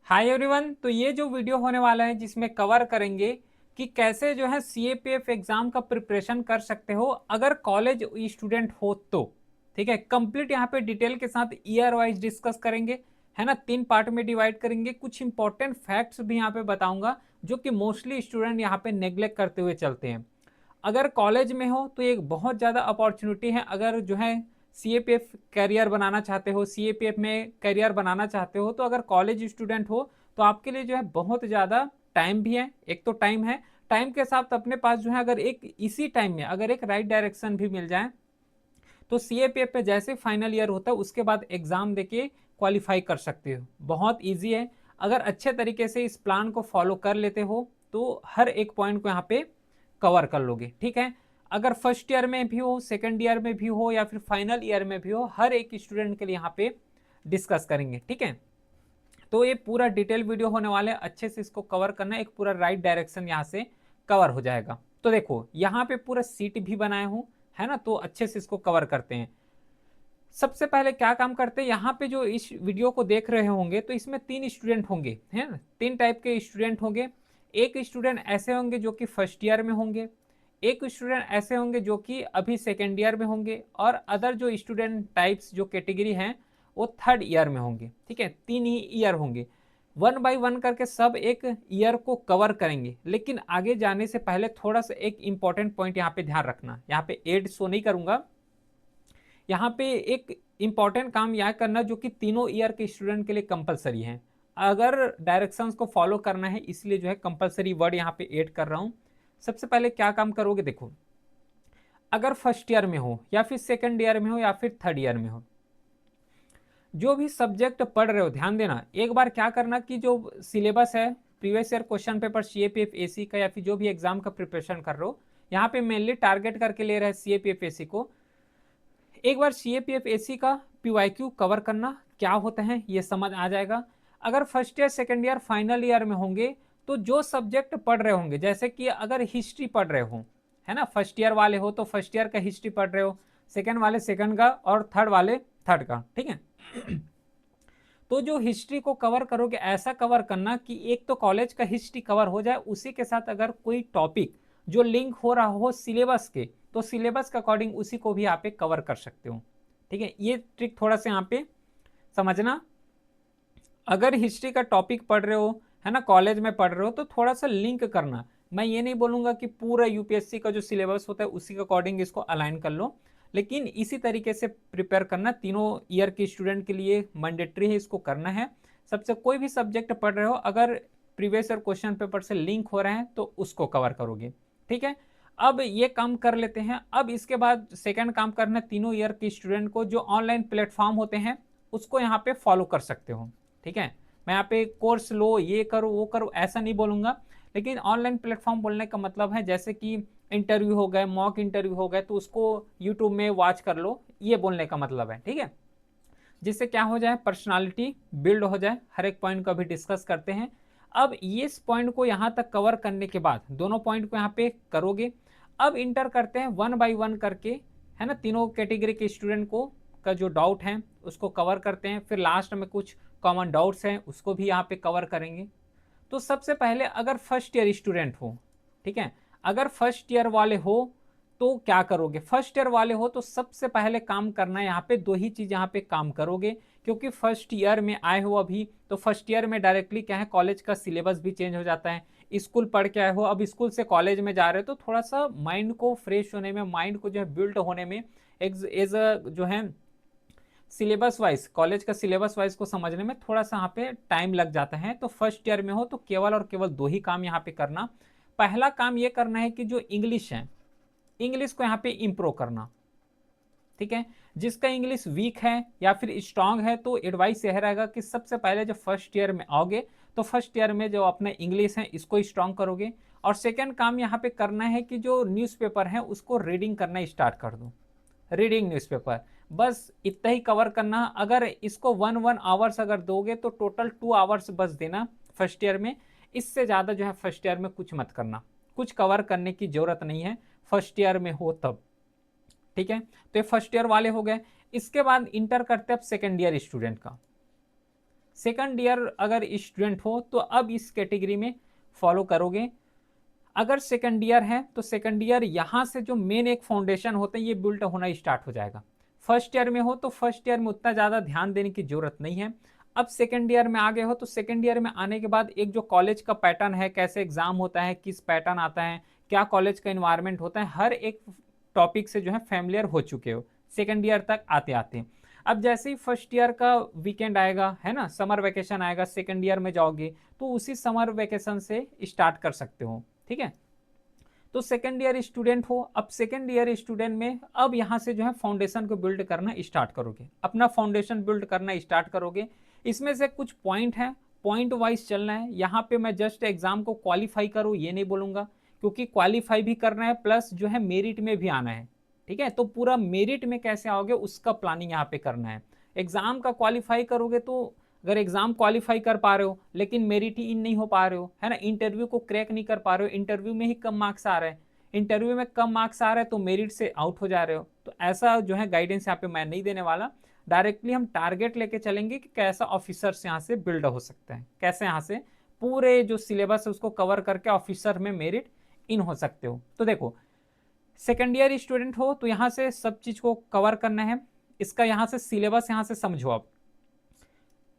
Hi everyone. तो ये जो वीडियो होने वाला है जिसमें कवर करेंगे कि कैसे जो है सीएपीएफ एग्जाम का प्रिपरेशन कर सकते हो अगर कॉलेज स्टूडेंट हो तो। ठीक है, कंप्लीट यहाँ पे डिटेल के साथ ईयर वाइज डिस्कस करेंगे, है ना। 3 पार्ट में डिवाइड करेंगे, कुछ इंपॉर्टेंट फैक्ट्स भी यहाँ पे बताऊंगा जो कि मोस्टली स्टूडेंट यहाँ पे नेग्लेक्ट करते हुए चलते हैं। अगर कॉलेज में हो तो एक बहुत ज़्यादा अपॉर्चुनिटी है। अगर जो है सीएपीएफ करियर बनाना चाहते हो, सीएपीएफ में करियर बनाना चाहते हो, तो अगर कॉलेज स्टूडेंट हो तो आपके लिए जो है बहुत ज़्यादा टाइम भी है। एक तो टाइम है, टाइम के साथ अपने पास जो है अगर एक इसी टाइम में अगर एक राइट डायरेक्शन भी मिल जाए तो सीएपीएफ पे जैसे फाइनल ईयर होता है उसके बाद एग्जाम देके क्वालिफाई कर सकते हो। बहुत ईजी है। अगर अच्छे तरीके से इस प्लान को फॉलो कर लेते हो तो हर एक पॉइंट को यहाँ पे कवर कर लोगे। ठीक है, अगर फर्स्ट ईयर में भी हो, सेकेंड ईयर में भी हो या फिर फाइनल ईयर में भी हो, हर एक स्टूडेंट के लिए यहाँ पे डिस्कस करेंगे। ठीक है, तो ये पूरा डिटेल वीडियो होने वाला है, अच्छे से इसको कवर करना है, एक पूरा राइट डायरेक्शन यहाँ से कवर हो जाएगा। तो देखो यहाँ पे पूरा सीट भी बनाया हूँ, है ना, तो अच्छे से इसको कवर करते हैं। सबसे पहले क्या काम करते हैं, यहाँ पे जो इस वीडियो को देख रहे होंगे तो इसमें 3 स्टूडेंट होंगे, है ना, 3 टाइप के स्टूडेंट होंगे। एक स्टूडेंट ऐसे होंगे जो कि फर्स्ट ईयर में होंगे, एक स्टूडेंट ऐसे होंगे जो कि अभी सेकेंड ईयर में होंगे, और अदर जो स्टूडेंट टाइप्स जो कैटेगरी हैं वो थर्ड ईयर में होंगे। ठीक है, 3 ही ईयर होंगे। 1 बाय 1 करके सब एक ईयर को कवर करेंगे, लेकिन आगे जाने से पहले थोड़ा सा एक इंपॉर्टेंट पॉइंट यहाँ पे ध्यान रखना। यहाँ पे एड शो नहीं करूंगा, यहाँ पे एक इंपॉर्टेंट काम यह करना जो कि तीनों ईयर के स्टूडेंट के लिए कंपलसरी है। अगर डायरेक्शंस को फॉलो करना है इसलिए जो है कंपलसरी वर्ड यहाँ पे ऐड कर रहा हूँ। सबसे पहले क्या काम करोगे, देखो अगर फर्स्ट ईयर में हो या फिर सेकंड ईयर में हो या फिर थर्ड ईयर में हो, जो भी सब्जेक्ट पढ़ रहे हो ध्यान देना। एक बार क्या करना कि जो सिलेबस है, previous year question paper CAPF AC का या फिर जो भी एग्जाम का प्रिपरेशन कर रहे हो, यहाँ पे मेनली टारगेट करके ले रहे हैं सीएपीएफ एसी को। एक बार सीएपीएफ एसी का पीवाईक्यू कवर करना, क्या होता है ये समझ आ जाएगा। अगर first year second year final year में होंगे तो जो सब्जेक्ट पढ़ रहे होंगे, जैसे कि अगर हिस्ट्री पढ़ रहे हो, है ना, फर्स्ट ईयर वाले हो तो फर्स्ट ईयर का हिस्ट्री पढ़ रहे हो, सेकंड वाले सेकंड का और थर्ड वाले थर्ड का। ठीक है, तो जो हिस्ट्री को कवर करोगे ऐसा कवर करना कि एक तो कॉलेज का हिस्ट्री कवर हो जाए, उसी के साथ अगर कोई टॉपिक जो लिंक हो रहा हो सिलेबस के तो सिलेबस के अकॉर्डिंग उसी को भी यहाँ पे कवर कर सकते हो। ठीक है, ये ट्रिक थोड़ा सा यहाँ पे समझना। अगर हिस्ट्री का टॉपिक पढ़ रहे हो, है ना, कॉलेज में पढ़ रहे हो, तो थोड़ा सा लिंक करना। मैं ये नहीं बोलूंगा कि पूरा यूपीएससी का जो सिलेबस होता है उसी के अकॉर्डिंग इसको अलाइन कर लो, लेकिन इसी तरीके से प्रिपेयर करना। तीनों ईयर के स्टूडेंट के लिए मैंडेटरी है, इसको करना है। सबसे कोई भी सब्जेक्ट पढ़ रहे हो अगर प्रीवियस ईयर क्वेश्चन पेपर से लिंक हो रहे हैं तो उसको कवर करोगे। ठीक है, अब ये काम कर लेते हैं। अब इसके बाद सेकंड काम करना, तीनों ईयर के स्टूडेंट को जो ऑनलाइन प्लेटफॉर्म होते हैं उसको यहाँ पे फॉलो कर सकते हो। ठीक है, मैं यहाँ पे कोर्स लो, ये करो वो करो ऐसा नहीं बोलूंगा, लेकिन ऑनलाइन प्लेटफॉर्म बोलने का मतलब है जैसे कि इंटरव्यू हो गए, मॉक इंटरव्यू हो गए, तो उसको यूट्यूब में वॉच कर लो, ये बोलने का मतलब है। ठीक है, जिससे क्या हो जाए, पर्सनालिटी बिल्ड हो जाए। हर एक पॉइंट को अभी डिस्कस करते हैं। अब ये इस पॉइंट को यहाँ तक कवर करने के बाद दोनों पॉइंट को यहाँ पे करोगे। अब इंटर करते हैं 1 बाय 1 करके, है ना, तीनों कैटेगरी के स्टूडेंट को का जो डाउट है उसको कवर करते हैं। फिर लास्ट में कुछ कॉमन डाउट्स हैं उसको भी यहाँ पे कवर करेंगे। तो सबसे पहले अगर फर्स्ट ईयर स्टूडेंट हो, ठीक है, अगर फर्स्ट ईयर वाले हो तो क्या करोगे। फर्स्ट ईयर वाले हो तो सबसे पहले काम करना है, यहाँ पे दो ही चीज यहाँ पे काम करोगे, क्योंकि फर्स्ट ईयर में आए हो अभी, तो फर्स्ट ईयर में डायरेक्टली क्या है, कॉलेज का सिलेबस भी चेंज हो जाता है। स्कूल पढ़ के आए हो, अब स्कूल से कॉलेज में जा रहे हो, तो थोड़ा सा माइंड को फ्रेश होने में, माइंड को जो है बिल्ड होने में, एज जो है सिलेबस वाइज, कॉलेज का सिलेबस वाइज को समझने में थोड़ा सा यहाँ पे टाइम लग जाता है। तो फर्स्ट ईयर में हो तो केवल और केवल दो ही काम यहाँ पे करना। पहला काम ये करना है कि जो इंग्लिश है, इंग्लिश को यहाँ पे इम्प्रूव करना। ठीक है, जिसका इंग्लिश वीक है या फिर स्ट्रांग है तो एडवाइस यह रहेगा कि सबसे पहले जब फर्स्ट ईयर में आओगे तो फर्स्ट ईयर में जो अपने इंग्लिश है इसको स्ट्रांग करोगे। और सेकेंड काम यहाँ पे करना है कि जो न्यूज़पेपर है उसको रीडिंग करना स्टार्ट कर दो। रीडिंग न्यूज़पेपर, बस इतना ही कवर करना। अगर इसको 1 आवर्स अगर दोगे तो टोटल 2 आवर्स बस देना फर्स्ट ईयर में। इससे ज़्यादा जो है फर्स्ट ईयर में कुछ मत करना, कुछ कवर करने की जरूरत नहीं है फर्स्ट ईयर में हो तब। ठीक है, तो ये फर्स्ट ईयर वाले हो गए। इसके बाद इंटर करते हैं अब सेकेंड ईयर स्टूडेंट का। सेकंड ईयर अगर स्टूडेंट हो तो अब इस कैटेगरी में फॉलो करोगे। अगर सेकंड ईयर है तो सेकंड ईयर यहाँ से जो मेन एक फाउंडेशन होता है ये बिल्ड होना स्टार्ट हो जाएगा। फर्स्ट ईयर में हो तो फर्स्ट ईयर में उतना ज़्यादा ध्यान देने की जरूरत नहीं है। अब सेकंड ईयर में आ गए हो तो सेकंड ईयर में आने के बाद एक जो कॉलेज का पैटर्न है, कैसे एग्जाम होता है, किस पैटर्न आता है, क्या कॉलेज का इन्वायरमेंट होता है, हर एक टॉपिक से जो है फैमिलियर हो चुके हो सेकंड ईयर तक आते आते। अब जैसे ही फर्स्ट ईयर का वीकेंड आएगा, है ना, समर वेकेशन आएगा, सेकंड ईयर में जाओगे तो उसी समर वेकेशन से स्टार्ट कर सकते हो। ठीक है, तो सेकेंड ईयर स्टूडेंट हो, अब सेकेंड ईयर स्टूडेंट में अब यहाँ से जो है फाउंडेशन को बिल्ड करना स्टार्ट करोगे, अपना फाउंडेशन बिल्ड करना स्टार्ट करोगे। इसमें से कुछ पॉइंट है, पॉइंट वाइज चलना है। यहाँ पे मैं जस्ट एग्जाम को क्वालिफाई करो ये नहीं बोलूंगा, क्योंकि क्वालिफाई भी करना है प्लस जो है मेरिट में भी आना है। ठीक है, तो पूरा मेरिट में कैसे आओगे उसका प्लानिंग यहाँ पे करना है। एग्जाम का क्वालिफाई करोगे तो अगर एग्जाम क्वालिफाई कर पा रहे हो लेकिन मेरिट इन नहीं हो पा रहे हो, है ना, इंटरव्यू को क्रैक नहीं कर पा रहे हो, इंटरव्यू में ही कम मार्क्स आ रहे हैं, इंटरव्यू में कम मार्क्स आ रहे हैं तो मेरिट से आउट हो जा रहे हो, तो ऐसा जो है गाइडेंस यहाँ पे मैं नहीं देने वाला। डायरेक्टली हम टारगेट लेके चलेंगे कि कैसा ऑफिसर्स यहाँ से बिल्ड हो सकते हैं, कैसे यहाँ से पूरे जो सिलेबस है उसको कवर करके ऑफिसर में मेरिट इन हो सकते हो। तो देखो, सेकेंड ईयर स्टूडेंट हो तो यहाँ से सब चीज को कवर करना है। इसका यहाँ से सिलेबस यहाँ से समझो। अब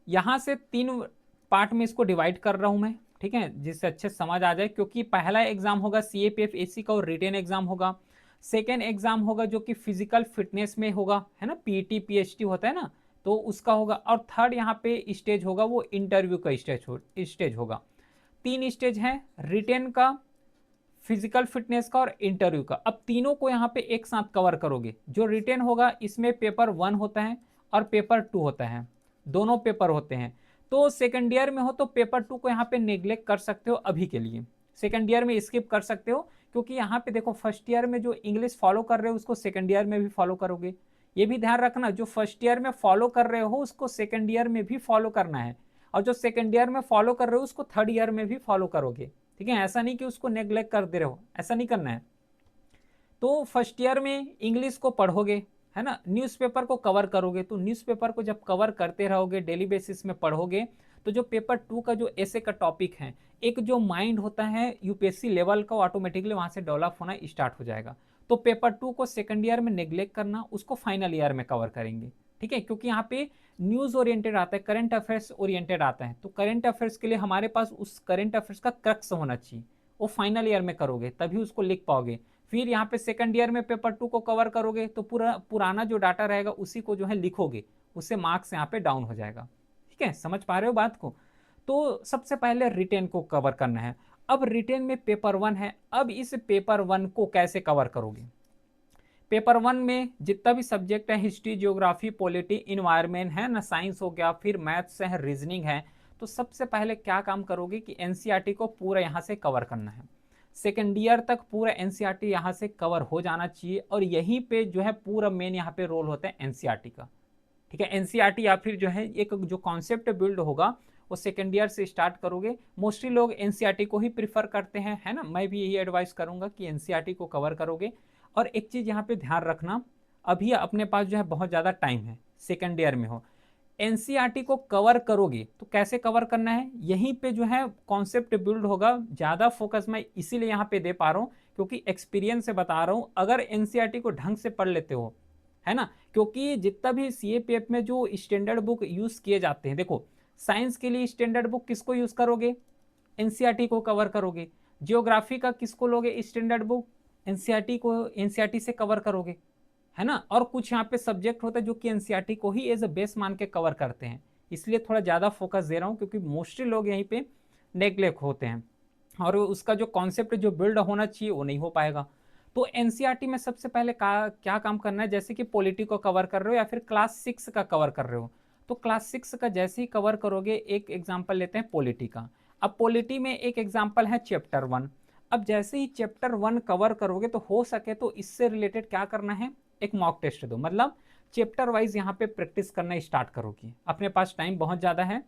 यहाँ से 3 पार्ट में इसको डिवाइड कर रहा हूं मैं, ठीक है, जिससे अच्छे समझ आ जाए। क्योंकि पहला एग्जाम होगा सीएपीएफ एसी का और रिटेन एग्जाम होगा। सेकेंड एग्जाम होगा जो कि फिजिकल फिटनेस में होगा, है ना, पीटी पीएचटी होता है ना, तो उसका होगा। और थर्ड यहाँ पे स्टेज होगा वो इंटरव्यू का स्टेज होगा। 3 स्टेज है, रिटेन का, फिजिकल फिटनेस का और इंटरव्यू का। अब तीनों को यहाँ पे एक साथ कवर करोगे। जो रिटेन होगा इसमें पेपर 1 होता है और पेपर 2 होता है, दोनों पेपर होते हैं। तो सेकंड ईयर में हो तो पेपर 2 को यहाँ पे नेग्लेक्ट कर सकते हो, अभी के लिए सेकंड ईयर में स्किप कर सकते हो। क्योंकि यहाँ पे देखो फर्स्ट ईयर में जो इंग्लिश फॉलो कर रहे हो उसको सेकंड ईयर में भी फॉलो करोगे। ये भी ध्यान रखना, जो फर्स्ट ईयर में फॉलो कर रहे हो उसको सेकंड ईयर में भी फॉलो करना है, और जो सेकंड ईयर में फॉलो कर रहे हो उसको थर्ड ईयर में भी फॉलो करोगे। ठीक है, ऐसा नहीं कि उसको नेग्लेक्ट कर दे रहे हो, ऐसा नहीं करना है। तो फर्स्ट ईयर में इंग्लिश को पढ़ोगे, है ना, न्यूज़पेपर को कवर करोगे। तो न्यूज़पेपर को जब कवर करते रहोगे, डेली बेसिस में पढ़ोगे, तो जो पेपर 2 का जो ऐसे का टॉपिक है, एक जो माइंड होता है यूपीएससी लेवल का, ऑटोमेटिकली वहां से डेवलप होना स्टार्ट हो जाएगा। तो पेपर 2 को सेकंड ईयर में नेग्लेक्ट करना, उसको फाइनल ईयर में कवर करेंगे। ठीक है, क्योंकि यहाँ पे न्यूज ओरिएंटेड आता है, करंट अफेयर्स ओरिएंटेड आता है। तो करंट अफेयर्स के लिए हमारे पास उस करंट अफेयर्स का क्रक्स होना चाहिए, वो फाइनल ईयर में करोगे तभी उसको लिख पाओगे। फिर यहाँ पे सेकंड ईयर में पेपर 2 को कवर करोगे तो पूरा पुराना जो डाटा रहेगा उसी को जो है लिखोगे, उससे मार्क्स यहाँ पे डाउन हो जाएगा। ठीक है, समझ पा रहे हो बात को। तो सबसे पहले रिटेन को कवर करना है। अब रिटेन में पेपर 1 है, अब इस पेपर 1 को कैसे कवर करोगे। पेपर 1 में जितना भी सब्जेक्ट है, हिस्ट्री, ज्योग्राफी, पॉलिटी, इन्वायरमेंट है ना, साइंस हो गया, फिर मैथ्स है, रीजनिंग है। तो सबसे पहले क्या काम करोगे कि एनसीईआरटी को पूरा यहाँ से कवर करना है। सेकेंड ईयर तक पूरा एनसीईआरटी यहाँ से कवर हो जाना चाहिए, और यहीं पे जो है पूरा मेन यहाँ पे रोल होता है एनसीईआरटी का। ठीक है, एनसीईआरटी या फिर जो है एक जो कॉन्सेप्ट बिल्ड होगा वो सेकेंड ईयर से स्टार्ट करोगे। मोस्टली लोग एनसीईआरटी को ही प्रीफर करते हैं, है ना, मैं भी यही एडवाइस करूंगा कि एनसीईआरटी को कवर करोगे। और एक चीज यहाँ पे ध्यान रखना, अभी अपने पास जो है बहुत ज्यादा टाइम है, सेकेंड ईयर में हो, एनसीईआरटी को कवर करोगे तो कैसे कवर करना है, यहीं पे जो है कॉन्सेप्ट बिल्ड होगा। ज्यादा फोकस मैं इसीलिए यहाँ पे दे पा रहा हूँ क्योंकि एक्सपीरियंस से बता रहा हूँ। अगर एनसीईआरटी को ढंग से पढ़ लेते हो, है ना, क्योंकि जितना भी सीएपीएफ में जो स्टैंडर्ड बुक यूज किए जाते हैं, देखो साइंस के लिए स्टैंडर्ड बुक किसको यूज करोगे, एनसीईआरटी को कवर करोगे। जियोग्राफी का किसको लोगे स्टैंडर्ड बुक, एनसीईआरटी को, एनसीईआरटी से कवर करोगे, है ना। और कुछ यहाँ पे सब्जेक्ट होता है जो कि एनसीईआरटी को ही एज अ बेस मान के कवर करते हैं, इसलिए थोड़ा ज़्यादा फोकस दे रहा हूँ क्योंकि मोस्टली लोग यहीं पे नेग्लेक्ट होते हैं और उसका जो कॉन्सेप्ट जो बिल्ड होना चाहिए वो नहीं हो पाएगा। तो एनसीईआरटी में सबसे पहले क्या काम करना है, जैसे कि पॉलिटी को कवर कर रहे हो या फिर क्लास 6 का कवर कर रहे हो, तो क्लास 6 का जैसे ही कवर करोगे, एक एग्जाम्पल लेते हैं पॉलिटी का। अब पॉलिटी में एक एग्जाम्पल है चैप्टर 1। अब जैसे ही चैप्टर 1 कवर करोगे तो हो सके तो इससे रिलेटेड क्या करना है, एक मॉक टेस्ट दो, मतलब चैप्टर वाइज यहाँ पे प्रैक्टिस करना स्टार्ट करोगी। अपने पास टाइम बहुत ज़्यादा है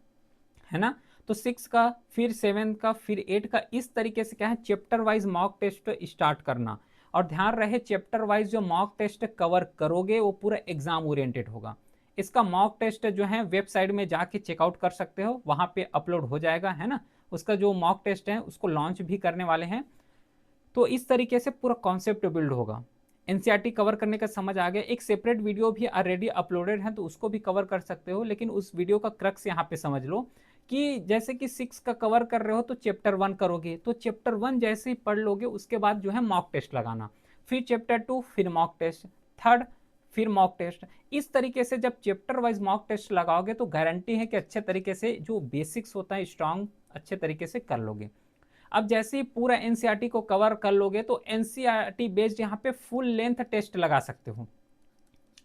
ना। तो 6 का, फिर 7 का, फिर 8 का, इस तरीके से क्या है chapter wise mock test start करना। और ध्यान रहे चैप्टर वाइज जो मॉक टेस्ट कवर करोगे वो पूरा एग्जाम ओरिएंटेड होगा। इसका मॉक टेस्ट जो है वेबसाइट में जाके चेकआउट कर सकते हो, वहां पे अपलोड हो जाएगा, है ना। उसका जो मॉक टेस्ट है उसको लॉन्च भी करने वाले हैं। तो इस तरीके से पूरा कॉन्सेप्ट बिल्ड होगा। एनसीईआरटी कवर करने का समझ आ गया। एक सेपरेट वीडियो भी ऑलरेडी अपलोडेड है, तो उसको भी कवर कर सकते हो, लेकिन उस वीडियो का क्रक्स यहाँ पे समझ लो कि जैसे कि 6 का कवर कर रहे हो तो चैप्टर 1 करोगे, तो चैप्टर 1 जैसे ही पढ़ लोगे उसके बाद जो है मॉक टेस्ट लगाना, फिर चैप्टर 2, फिर मॉक टेस्ट, थर्ड, फिर मॉक टेस्ट। इस तरीके से जब चैप्टर वाइज मॉक टेस्ट लगाओगे तो गारंटी है कि अच्छे तरीके से जो बेसिक्स होता है स्ट्रांग अच्छे तरीके से कर लोगे। अब जैसे ही पूरा एनसीईआरटी को कवर कर लोगे तो एनसीईआरटी बेस्ड यहाँ पे फुल लेंथ टेस्ट लगा सकते हो,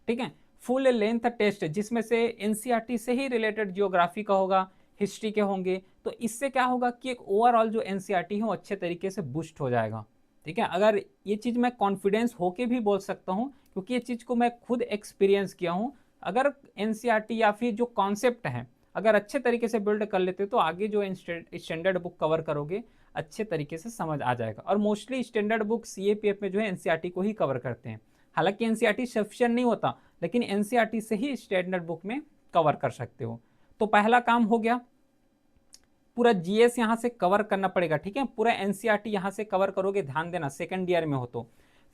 ठीक है। फुल लेंथ टेस्ट जिसमें से एनसीईआरटी से ही रिलेटेड जियोग्राफी का होगा, हिस्ट्री के होंगे, तो इससे क्या होगा कि एक ओवरऑल जो एनसीईआरटी है वो अच्छे तरीके से बूस्ट हो जाएगा, ठीक है। अगर ये चीज़ मैं कॉन्फिडेंस होके भी बोल सकता हूँ क्योंकि ये चीज़ को मैं खुद एक्सपीरियंस किया हूँ। अगर एनसीईआरटी या फिर जो कॉन्सेप्ट है अगर अच्छे तरीके से बिल्ड कर लेते हो तो आगे जो स्टैंडर्ड बुक कवर करोगे अच्छे तरीके से समझ आ जाएगा। और मोस्टली स्टैंडर्ड बुक सीएपीएफ में जो है एनसीईआरटी को ही कवर करते हैं। हालांकि एनसीईआरटी सफिशिएंट नहीं होता, लेकिन एनसीईआरटी से ही स्टैंडर्ड बुक में कवर कर सकते हो। तो पहला काम हो गया, पूरा जीएस यहाँ से कवर करना पड़ेगा, ठीक है। पूरा एनसीईआरटी यहाँ से कवर करोगे, ध्यान देना सेकंड ईयर में हो तो।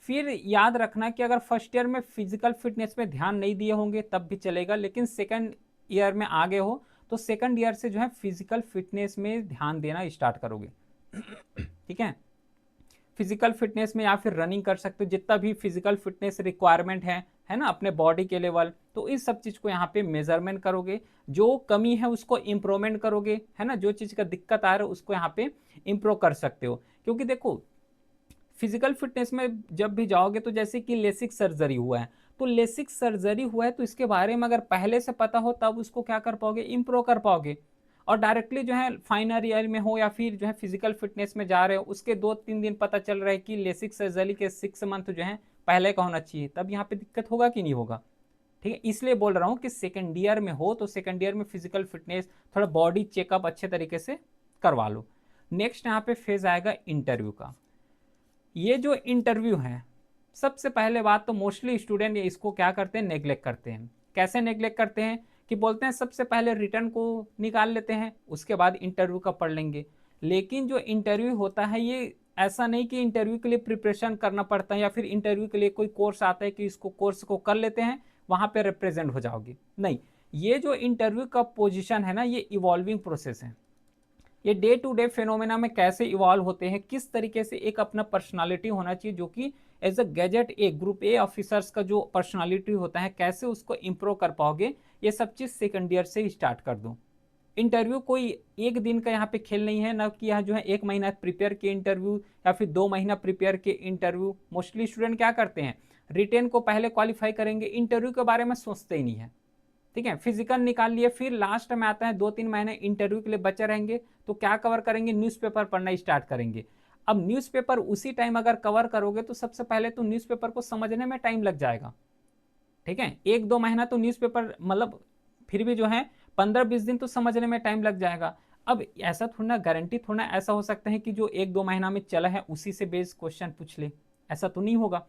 फिर याद रखना कि अगर फर्स्ट ईयर में फिजिकल फिटनेस में ध्यान नहीं दिए होंगे तब भी चलेगा, लेकिन सेकंड ईयर में आगे हो तो सेकंड ईयर से जो है फिजिकल फिटनेस में ध्यान देना स्टार्ट करोगे, ठीक है। फिजिकल फिटनेस में या फिर रनिंग कर सकते हो, जितना भी फिजिकल फिटनेस रिक्वायरमेंट है ना अपने बॉडी के लेवल, तो इस सब चीज़ को यहाँ पे मेजरमेंट करोगे, जो कमी है उसको इम्प्रूवमेंट करोगे, है ना। जो चीज़ का दिक्कत आ रहा है उसको यहाँ पे इम्प्रूव कर सकते हो। क्योंकि देखो फिजिकल फिटनेस में जब भी जाओगे तो जैसे कि लेसिक सर्जरी हुआ है, तो लेसिक सर्जरी हुआ है तो इसके बारे में अगर पहले से पता हो तब उसको क्या कर पाओगे, इम्प्रूव कर पाओगे। और डायरेक्टली जो है फाइनल ईयर में हो या फिर जो है फिजिकल फिटनेस में जा रहे हो उसके 2-3 दिन पता चल रहा है कि लेसिक सर्जरी के 6 मंथ जो है पहले का होना चाहिए, तब यहाँ पे दिक्कत होगा कि नहीं होगा, ठीक है। इसलिए बोल रहा हूँ कि सेकेंड ईयर में हो तो सेकेंड ईयर में फिजिकल फिटनेस थोड़ा बॉडी चेकअप अच्छे तरीके से करवा लो। नेक्स्ट यहाँ पे फेज आएगा इंटरव्यू का। ये जो इंटरव्यू है सबसे पहले बात तो मोस्टली स्टूडेंट इसको क्या करते हैं, नेग्लेक्ट करते हैं। कैसे नेग्लेक्ट करते हैं कि बोलते हैं सबसे पहले रिटर्न को निकाल लेते हैं उसके बाद इंटरव्यू का पढ़ लेंगे। लेकिन जो इंटरव्यू होता है ये ऐसा नहीं कि इंटरव्यू के लिए प्रिपरेशन करना पड़ता है या फिर इंटरव्यू के लिए कोई कोर्स आता है कि इसको कोर्स को कर लेते हैं वहां पे रिप्रेजेंट हो जाओगे, नहीं। ये जो इंटरव्यू का पोजीशन है ना ये इवॉल्विंग प्रोसेस है। ये डे टू डे फिनोमेना में कैसे इवॉल्व होते हैं, किस तरीके से एक अपना पर्सनालिटी होना चाहिए जो कि as a gazetted A group A officers का जो पर्सनालिटी होता है कैसे उसको इम्प्रूव कर पाओगे, ये सब चीज़ सेकंड ईयर से ही स्टार्ट कर दो। इंटरव्यू कोई एक दिन का यहाँ पे खेल नहीं है, ना कि यहाँ जो है 1 महीना प्रिपेयर के इंटरव्यू या फिर 2 महीना प्रिपेयर के इंटरव्यू। मोस्टली स्टूडेंट क्या करते हैं, रिटेन को पहले क्वालिफाई करेंगे, इंटरव्यू के बारे में सोचते ही नहीं है, ठीक है। फिजिकल निकाल लिए, फिर लास्ट में आता है 2-3 महीने इंटरव्यू के लिए बचे रहेंगे, तो क्या कवर करेंगे, न्यूज़पेपर पढ़ना स्टार्ट करेंगे। अब न्यूज़पेपर उसी टाइम अगर कवर करोगे तो सबसे पहले तो न्यूज़पेपर को समझने में टाइम लग जाएगा, ठीक है। 1-2 महीना तो न्यूज़पेपर मतलब फिर भी जो है 15-20 दिन तो समझने में टाइम लग जाएगा। अब ऐसा थोड़ा गारंटी थोड़ा ऐसा हो सकता है कि जो 1-2 महीना में चला है उसी से बेस्ड क्वेश्चन पूछ ले, ऐसा तो नहीं होगा।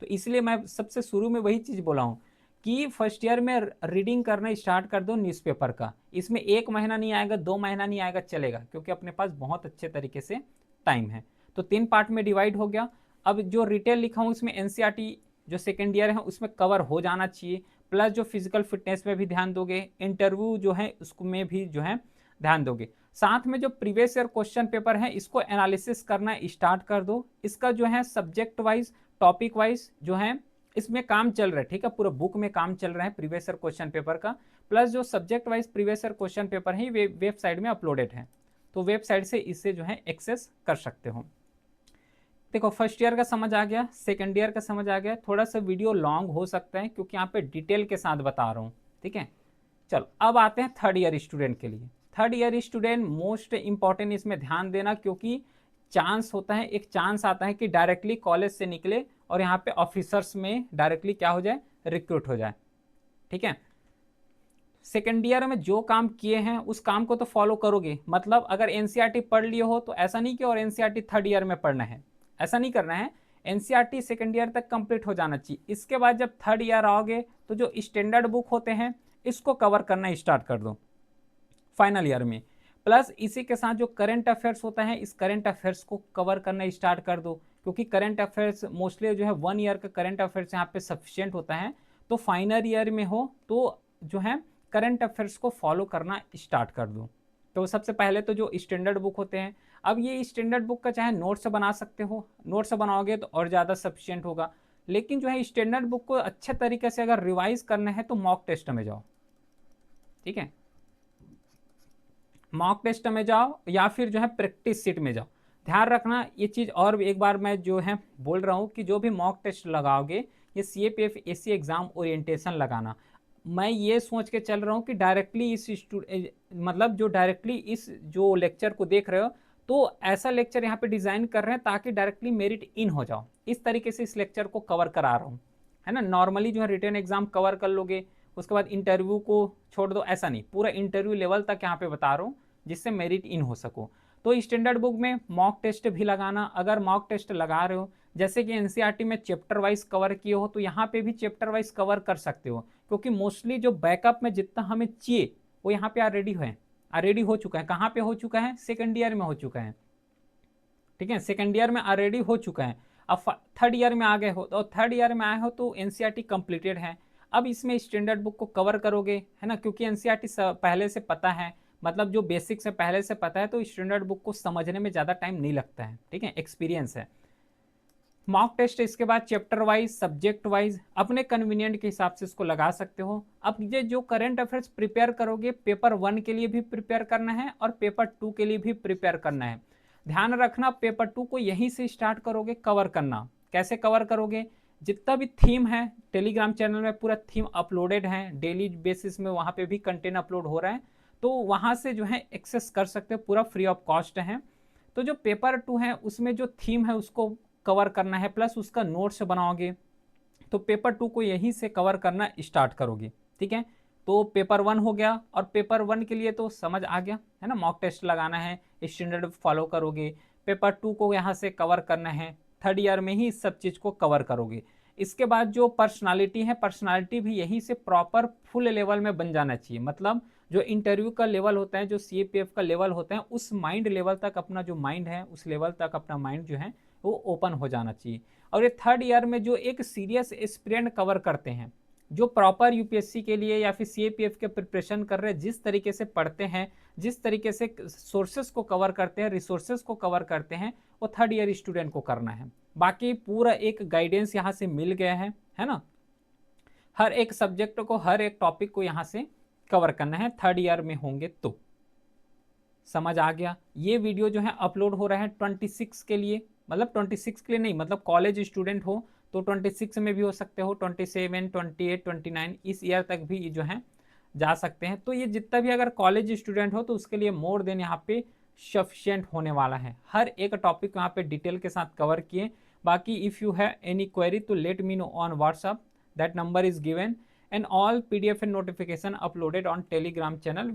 तो इसलिए मैं सबसे शुरू में वही चीज़ बोला हूँ कि फर्स्ट ईयर में रीडिंग करना स्टार्ट कर दो न्यूज़पेपर का। इसमें 1 महीना नहीं आएगा, 2 महीना नहीं आएगा, चलेगा, क्योंकि अपने पास बहुत अच्छे तरीके से टाइम है। तो 3 पार्ट में डिवाइड हो गया। अब जो रिटेल लिखा हूँ इसमें एनसीईआरटी जो सेकेंड ईयर है उसमें कवर हो जाना चाहिए, प्लस जो फिजिकल फिटनेस में भी ध्यान दोगे, इंटरव्यू जो है उसको में भी जो है ध्यान दोगे। साथ में जो प्रीवियस ईयर क्वेश्चन पेपर है इसको एनालिसिस करना स्टार्ट कर दो। इसका जो है सब्जेक्ट वाइज टॉपिक वाइज जो है इसमें काम चल रहा है, ठीक है। पूरा बुक में काम चल रहा है प्रीवियस ईयर क्वेश्चन पेपर का, प्लस जो subject wise previous year question paper है वेबसाइट में अपलोडेड है, तो वेबसाइट से इसे जो है एक्सेस कर सकते हो। देखो फर्स्ट ईयर का समझ आ गया, सेकेंड ईयर का समझ आ गया। थोड़ा सा वीडियो लॉन्ग हो सकता है क्योंकि यहाँ पे डिटेल के साथ बता रहा हूँ, ठीक है। चलो अब आते हैं थर्ड ईयर स्टूडेंट के लिए। Third year student most important, इसमें ध्यान देना क्योंकि चांस होता है, एक चांस आता है कि डायरेक्टली कॉलेज से निकले और यहाँ पे ऑफिसर्स में डायरेक्टली क्या हो जाए, रिक्रूट हो जाए, ठीक है। सेकेंड ईयर में जो काम किए हैं उस काम को तो फॉलो करोगे, मतलब अगर एनसीईआरटी पढ़ लिए हो तो ऐसा नहीं कि और एनसीईआरटी थर्ड ईयर में पढ़ना है, ऐसा नहीं करना है। एनसीईआरटी सेकेंड ईयर तक कंप्लीट हो जाना चाहिए। इसके बाद जब थर्ड ईयर आओगे तो जो स्टैंडर्ड बुक होते हैं इसको कवर करना स्टार्ट कर दो फाइनल ईयर में। प्लस इसी के साथ जो करंट अफेयर्स होता है इस करंट अफेयर्स को कवर करना स्टार्ट कर दो, क्योंकि करंट अफेयर्स मोस्टली जो है 1 ईयर का करंट अफेयर्स यहाँ पे सफिशियंट होता है। तो फाइनल ईयर में हो तो जो है करंट अफेयर्स को फॉलो करना स्टार्ट कर दो। तो सबसे पहले तो जो स्टैंडर्ड बुक होते हैं, अब ये स्टैंडर्ड बुक का चाहे नोट्स बना सकते हो, नोट्स बनाओगे तो और ज़्यादा सफिशियंट होगा। लेकिन जो है स्टैंडर्ड बुक को अच्छे तरीके से अगर रिवाइज करना है तो मॉक टेस्ट में जाओ, ठीक है, मॉक टेस्ट में जाओ या फिर जो है प्रैक्टिस सीट में जाओ। ध्यान रखना ये चीज़, और एक बार मैं जो है बोल रहा हूँ कि जो भी मॉक टेस्ट लगाओगे ये सीएपीएफ एसी एग्जाम ओरिएंटेशन लगाना। मैं ये सोच के चल रहा हूँ कि डायरेक्टली इस मतलब जो डायरेक्टली इस जो लेक्चर को देख रहे हो तो ऐसा लेक्चर यहाँ पे डिज़ाइन कर रहे हैं ताकि डायरेक्टली मेरिट इन हो जाओ। इस तरीके से इस लेक्चर को कवर करा रहा हूँ, है ना। नॉर्मली जो है रिटन एग्जाम कवर कर लोगे, उसके बाद इंटरव्यू को छोड़ दो, ऐसा नहीं, पूरा इंटरव्यू लेवल तक यहाँ पे बता रहा हूँ जिससे मेरिट इन हो सको। तो स्टैंडर्ड बुक में मॉक टेस्ट भी लगाना। अगर मॉक टेस्ट लगा रहे हो जैसे कि एनसीईआरटी में चैप्टर वाइज कवर किए हो तो यहाँ पे भी चैप्टर वाइज कवर कर सकते हो, क्योंकि मोस्टली जो बैकअप में जितना हमें चाहिए वो यहाँ पे ऑलरेडी हो चुका है। कहाँ पे हो चुका है? सेकेंड ईयर में हो चुका है, ठीक है, सेकेंड ईयर में ऑलरेडी हो चुका है। अब थर्ड ईयर में आ गए हो तो थर्ड ईयर में आए हो तो एनसीईआरटी कंप्लीटेड है। अब इसमें स्टैंडर्ड बुक को कवर करोगे, है ना, क्योंकि एनसीईआरटी पहले से पता है, मतलब जो बेसिक्स है पहले से पता है, तो स्टैंडर्ड बुक को समझने में ज़्यादा टाइम नहीं लगता है, ठीक है, एक्सपीरियंस है। मॉक टेस्ट इसके बाद चैप्टर वाइज सब्जेक्ट वाइज अपने कन्वीनियंट के हिसाब से इसको लगा सकते हो। अब ये जो करंट अफेयर्स प्रिपेयर करोगे पेपर 1 के लिए भी प्रिपेयर करना है और पेपर 2 के लिए भी प्रिपेयर करना है। ध्यान रखना पेपर 2 को यहीं से स्टार्ट करोगे कवर करना। कैसे कवर करोगे? जितना भी थीम है टेलीग्राम चैनल में पूरा थीम अपलोडेड है, डेली बेसिस में वहाँ पे भी कंटेंट अपलोड हो रहा है, तो वहाँ से जो है एक्सेस कर सकते हो, पूरा फ्री ऑफ कॉस्ट है। तो जो पेपर 2 है उसमें जो थीम है उसको कवर करना है, प्लस उसका नोट्स बनाओगे, तो पेपर 2 को यहीं से कवर करना स्टार्ट करोगे, ठीक है। तो पेपर 1 हो गया, और पेपर 1 के लिए तो समझ आ गया है ना, मॉक टेस्ट लगाना है, स्टैंडर्ड फॉलो करोगे। पेपर 2 को यहाँ से कवर करना है, थर्ड ईयर में ही इस सब चीज़ को कवर करोगे। इसके बाद जो पर्सनालिटी है, पर्सनालिटी भी यहीं से प्रॉपर फुल लेवल में बन जाना चाहिए। मतलब जो इंटरव्यू का लेवल होता है, जो सीएपीएफ का लेवल होता है, उस माइंड लेवल तक अपना जो माइंड है उस लेवल तक अपना माइंड जो है वो ओपन हो जाना चाहिए। और ये थर्ड ईयर में जो एक सीरियस एस्पिरेंट कवर करते हैं, जो प्रॉपर यूपीएससी के लिए या फिर सीएपीएफ के प्रिपरेशन कर रहे हैं, जिस तरीके से पढ़ते हैं, जिस तरीके से सोर्सेस को कवर करते हैं, रिसोर्सेज को कवर करते हैं, वो थर्ड ईयर स्टूडेंट को करना है। बाकी पूरा एक गाइडेंस यहाँ से मिल गया है ना। हर एक सब्जेक्ट को, हर एक टॉपिक को यहाँ से कवर करना है थर्ड ईयर में होंगे तो। समझ आ गया? ये वीडियो जो है अपलोड हो रहा है 26 के लिए, मतलब 26 के लिए नहीं, मतलब कॉलेज स्टूडेंट हो तो 26 में भी हो सकते हो, 27, 28, 29 इस ईयर तक भी जो है जा सकते हैं। तो ये जितना भी अगर कॉलेज स्टूडेंट हो तो उसके लिए मोर देन यहाँ पे सफिशियंट होने वाला है। हर एक टॉपिक यहाँ पे डिटेल के साथ कवर किए। बाकी if you have any query तो let me know on WhatsApp, that number is given, and all PDF and notification uploaded on Telegram channel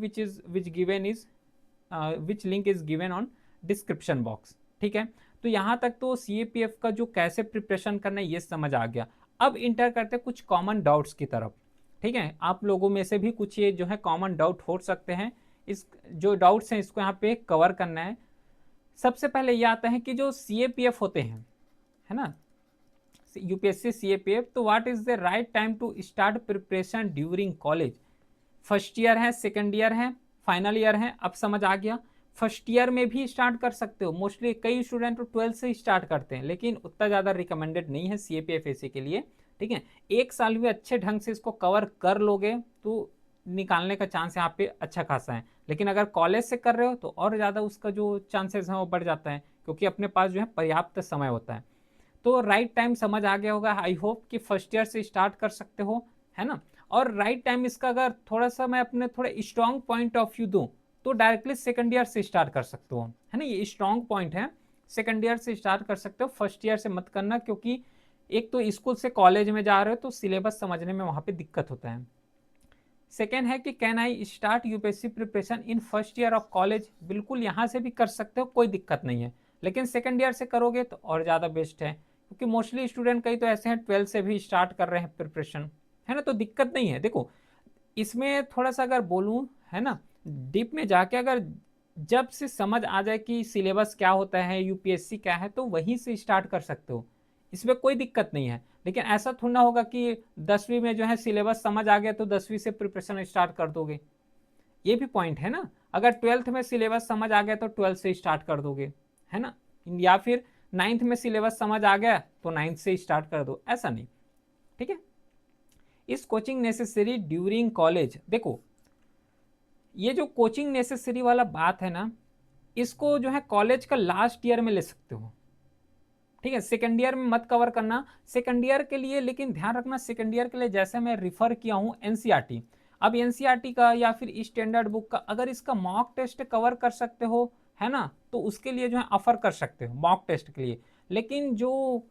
which link is given on description box, ठीक है। तो यहाँ तक तो CAPF का जो कैसे प्रिपरेशन करना है ये समझ आ गया। अब इंटर करते कुछ कॉमन डाउट्स की तरफ, ठीक है। आप लोगों में से भी कुछ ये जो है कॉमन डाउट हो सकते हैं, इस जो डाउट्स हैं इसको यहाँ पे कवर करना है। सबसे पहले ये आता है कि जो CAPF होते हैं, है ना, यूपीएससी सीएपीएफ, तो what is the right time to start preparation during college? First year है, सेकेंड ईयर है, फाइनल ईयर है, अब समझ आ गया। फर्स्ट ईयर में भी स्टार्ट कर सकते हो, मोस्टली कई स्टूडेंट तो 12 से स्टार्ट करते हैं, लेकिन उतना ज़्यादा रिकमेंडेड नहीं है सीएपीएफ एसी के लिए, ठीक है। एक साल भी अच्छे ढंग से इसको कवर कर लोगे तो निकालने का चांस यहाँ पे अच्छा खासा है। लेकिन अगर कॉलेज से कर रहे हो तो और ज़्यादा उसका जो चांसेस हैं वो बढ़ जाता है, क्योंकि अपने पास जो है पर्याप्त समय होता है। तो राइट टाइम समझ आ गया होगा, आई होप कि फर्स्ट ईयर से स्टार्ट कर सकते हो, है ना। और राइट टाइम इसका अगर थोड़ा सा मैं अपने थोड़े स्ट्रॉन्ग पॉइंट ऑफ व्यू दूं तो डायरेक्टली सेकंड ईयर से स्टार्ट कर सकते हो, है ना, ये स्ट्रॉन्ग पॉइंट है। सेकंड ईयर से स्टार्ट कर सकते हो, फर्स्ट ईयर से मत करना, क्योंकि एक तो स्कूल से कॉलेज में जा रहे हो तो सिलेबस समझने में वहाँ पे दिक्कत होता है। सेकेंड है कि can I start UPSC preparation in first year of college? बिल्कुल यहाँ से भी कर सकते हो, कोई दिक्कत नहीं है, लेकिन सेकेंड ईयर से करोगे तो और ज़्यादा बेस्ट है, क्योंकि मोस्टली स्टूडेंट कई तो ऐसे हैं 12 से भी स्टार्ट कर रहे हैं प्रिपरेशन, है ना, तो दिक्कत नहीं है। देखो इसमें थोड़ा सा अगर बोलूँ, है ना, डीप में जाके अगर जब से समझ आ जाए कि सिलेबस क्या होता है, यूपीएससी क्या है, तो वहीं से स्टार्ट कर सकते हो, इसमें कोई दिक्कत नहीं है। लेकिन ऐसा थोड़ा ना होगा कि 10वीं में जो है सिलेबस समझ आ गया तो 10वीं से प्रिपरेशन स्टार्ट कर दोगे, ये भी पॉइंट है ना। अगर 12th में सिलेबस समझ आ गया तो 12th से स्टार्ट कर दोगे, है ना, या फिर 9th में सिलेबस समझ आ गया तो 9th से स्टार्ट कर दो, ऐसा नहीं, ठीक है। इस कोचिंग नेसेसरी ड्यूरिंग कॉलेज, देखो ये जो कोचिंग नेसेसरी वाला बात है ना, इसको जो है कॉलेज का लास्ट ईयर में ले सकते हो, ठीक है, सेकेंड ईयर में मत कवर करना। सेकेंड ईयर के लिए लेकिन ध्यान रखना, सेकेंड ईयर के लिए जैसे मैं रिफर किया हूं एनसीईआरटी, अब एनसीईआरटी का या फिर स्टैंडर्ड बुक का अगर इसका मॉक टेस्ट कवर कर सकते हो, है ना, तो उसके लिए जो है ऑफर कर सकते हो मॉक टेस्ट के लिए। लेकिन जो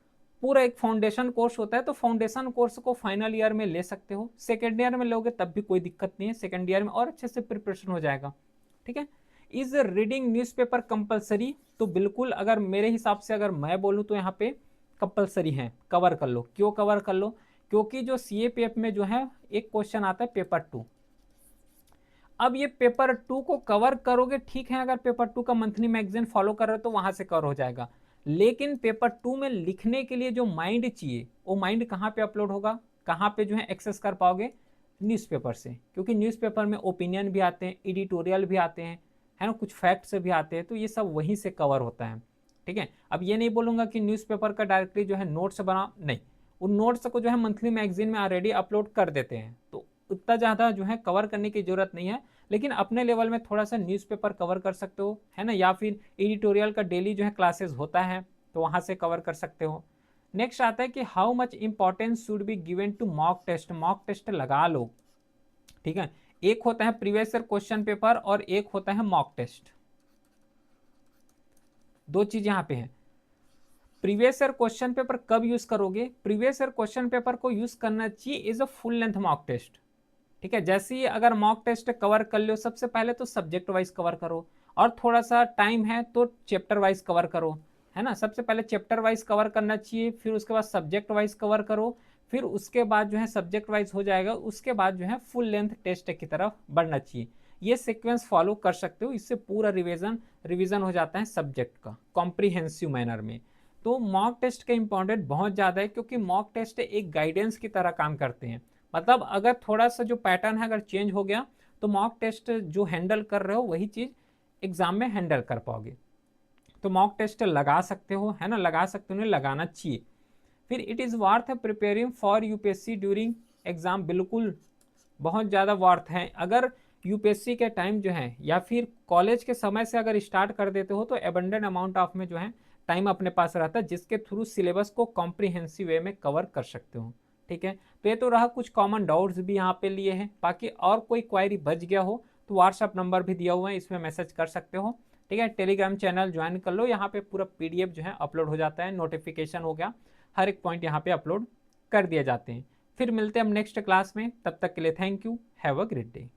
पूरा एक फाउंडेशन कोर्स होता है तो फाउंडेशन कोर्स को फाइनल ईयर में ले सकते हो, सेकेंड ईयर में लोगे तब भी कोई दिक्कत नहीं है, सेकेंड ईयर में और अच्छे से प्रिपरेशन हो जाएगा, ठीक है। इज रीडिंग न्यूज़पेपर कंपलसरी, तो बिल्कुल अगर मेरे हिसाब से अगर मैं बोलूँ तो यहाँ पे कंपलसरी है, कवर कर लो। क्यों कवर कर लो? क्योंकि जो सीएपीएफ में जो है एक क्वेश्चन आता है पेपर 2, अब ये पेपर 2 को कवर करोगे, ठीक है, अगर पेपर 2 का मंथली मैगजीन फॉलो कर रहे हो तो वहां से कवर हो जाएगा। लेकिन पेपर 2 में लिखने के लिए जो माइंड चाहिए, वो माइंड कहाँ पे अपलोड होगा, कहाँ पे जो है एक्सेस कर पाओगे? न्यूज़पेपर से, क्योंकि न्यूज़पेपर में ओपिनियन भी आते हैं, एडिटोरियल भी आते हैं, है ना, कुछ फैक्ट्स भी आते हैं, तो ये सब वहीं से कवर होता है, ठीक है। अब ये नहीं बोलूंगा कि न्यूज़पेपर का डायरेक्टली जो है नोट्स बना, नहीं, उन नोट्स को जो है मंथली मैगजीन में ऑलरेडी अपलोड कर देते हैं, तो उतना ज़्यादा जो है कवर करने की जरूरत नहीं है। लेकिन अपने लेवल में थोड़ा सा न्यूज़पेपर कवर कर सकते हो, है ना, या फिर एडिटोरियल का डेली जो है क्लासेस होता है तो वहाँ से कवर कर सकते हो। नेक्स्ट आता है कि how much importance should be given to mock test, mock test लगा लो, ठीक है। एक होता है प्रीवियस ईयर क्वेश्चन पेपर और एक होता है मॉक टेस्ट, दो चीज यहाँ पे है। प्रीवियस ईयर क्वेश्चन पेपर कब यूज करोगे? प्रीवियस ईयर क्वेश्चन पेपर को यूज करना चाहिए is a full length mock test, ठीक है। जैसे ही अगर मॉक टेस्ट कवर कर लो, सबसे पहले तो सब्जेक्ट वाइज कवर करो, और थोड़ा सा टाइम है तो चैप्टर वाइज कवर करो, है ना। सबसे पहले चैप्टर वाइज कवर करना चाहिए, फिर उसके बाद सब्जेक्ट वाइज कवर करो, फिर उसके बाद जो है सब्जेक्ट वाइज हो जाएगा, उसके बाद जो है फुल लेंथ टेस्ट की तरफ बढ़ना चाहिए। ये सीक्वेंस फॉलो कर सकते हो, इससे पूरा रिवीजन हो जाता है सब्जेक्ट का कॉम्प्रिहेंसिव मैनर में। तो मॉक टेस्ट का इंपॉर्टेंट बहुत ज़्यादा है, क्योंकि मॉक टेस्ट एक गाइडेंस की तरह काम करते हैं। मतलब अगर थोड़ा सा जो पैटर्न है अगर चेंज हो गया तो मॉक टेस्ट जो हैंडल कर रहे हो वही चीज़ एग्जाम में हैंडल कर पाओगे। तो मॉक टेस्ट लगा सकते हो, है ना, लगा सकते हो, लगाना चाहिए। फिर it is worth preparing for UPSC during exam, बिल्कुल बहुत ज़्यादा वर्थ है। अगर यूपीएससी के टाइम जो है या फिर कॉलेज के समय से अगर स्टार्ट कर देते हो तो एबंडेंट अमाउंट ऑफ में जो है टाइम अपने पास रहता है, जिसके थ्रू सिलेबस को कॉम्प्रिहेंसिव वे में कवर कर सकते हो, ठीक है। तो ये तो रहा कुछ कॉमन डाउट्स भी यहाँ पे लिए हैं, बाकी और कोई क्वायरी बच गया हो तो व्हाट्सअप नंबर भी दिया हुआ है, इसमें मैसेज कर सकते हो, ठीक है। टेलीग्राम चैनल ज्वाइन कर लो, यहाँ पे पूरा पीडीएफ जो है अपलोड हो जाता है, नोटिफिकेशन हो गया, हर एक पॉइंट यहाँ पे अपलोड कर दिए जाते हैं। फिर मिलते हैं हम नेक्स्ट क्लास में, तब तक के लिए thank you, have a great day.